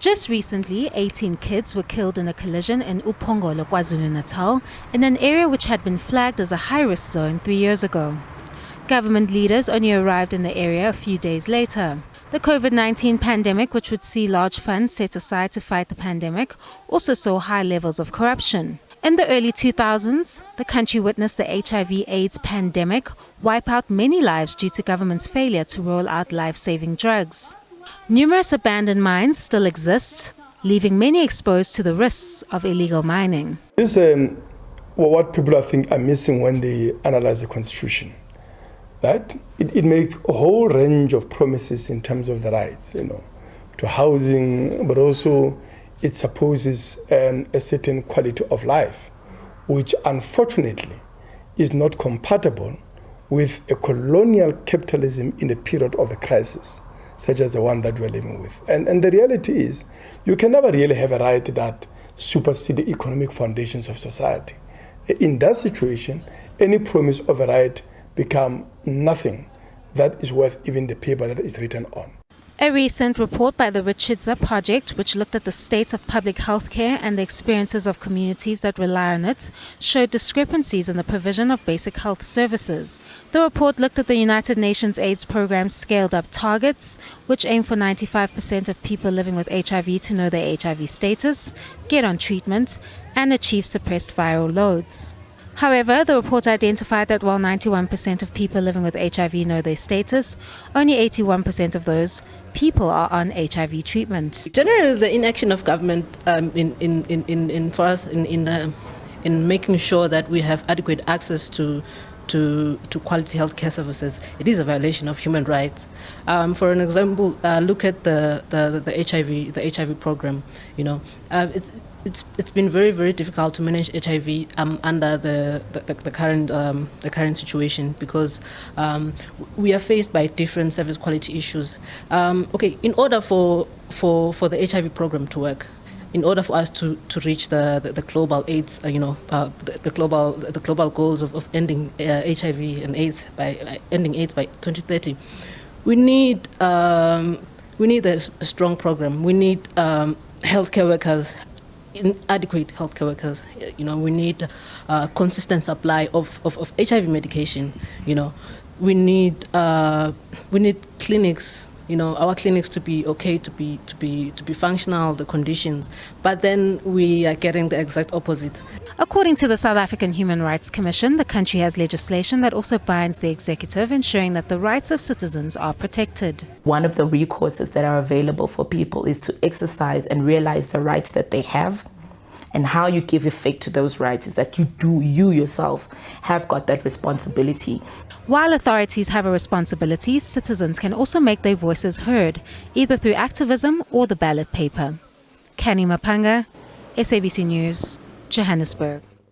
Just recently, 18 kids were killed in a collision in Upongolo, KwaZulu-Natal, in an area which had been flagged as a high-risk zone 3 years ago. Government leaders only arrived in the area a few days later. The COVID-19 pandemic, which would see large funds set aside to fight the pandemic, also saw high levels of corruption. In the early 2000s, the country witnessed the HIV/AIDS pandemic wipe out many lives due to government's failure to roll out life-saving drugs. Numerous abandoned mines still exist, leaving many exposed to the risks of illegal mining. This is what people I think are missing when they analyze the Constitution. Right? It makes a whole range of promises in terms of the rights, to housing, but also it supposes a certain quality of life, which unfortunately is not compatible with a colonial capitalism in a period of a crisis, such as the one that we're living with. And the reality is, you can never really have a right that supersedes the economic foundations of society. In that situation, any promise of a right become nothing that is worth even the paper that is written on. A recent report by the Richardsa Project, which looked at the state of public health care and the experiences of communities that rely on it, showed discrepancies in the provision of basic health services. The report looked at the United Nations AIDS program's scaled-up targets, which aim for 95% of people living with HIV to know their HIV status, get on treatment, and achieve suppressed viral loads. However, the report identified that while 91% of people living with HIV know their status, only 81% of those people are on HIV treatment. Generally, the inaction of government in making sure that we have adequate access to quality healthcare services, it is a violation of human rights. For an example, look at the HIV program. It's been very, very difficult to manage HIV under the current situation because we are faced by different service quality issues. In order for the HIV program to work, in order for us to reach the global AIDS, the global goals of ending HIV and AIDS by ending AIDS by 2030, we need a strong program. We need healthcare workers. Inadequate healthcare workers. We need consistent supply of HIV medication. We need clinics. Our clinics to be okay, to be functional, the conditions. But then we are getting the exact opposite. According to the South African Human Rights Commission, the country has legislation that also binds the executive, ensuring that the rights of citizens are protected. One of the recourses that are available for people is to exercise and realize the rights that they have. And how you give effect to those rights is that you yourself have got that responsibility. While authorities have a responsibility, citizens can also make their voices heard, either through activism or the ballot paper. Canny Maphanga, SABC News, Johannesburg.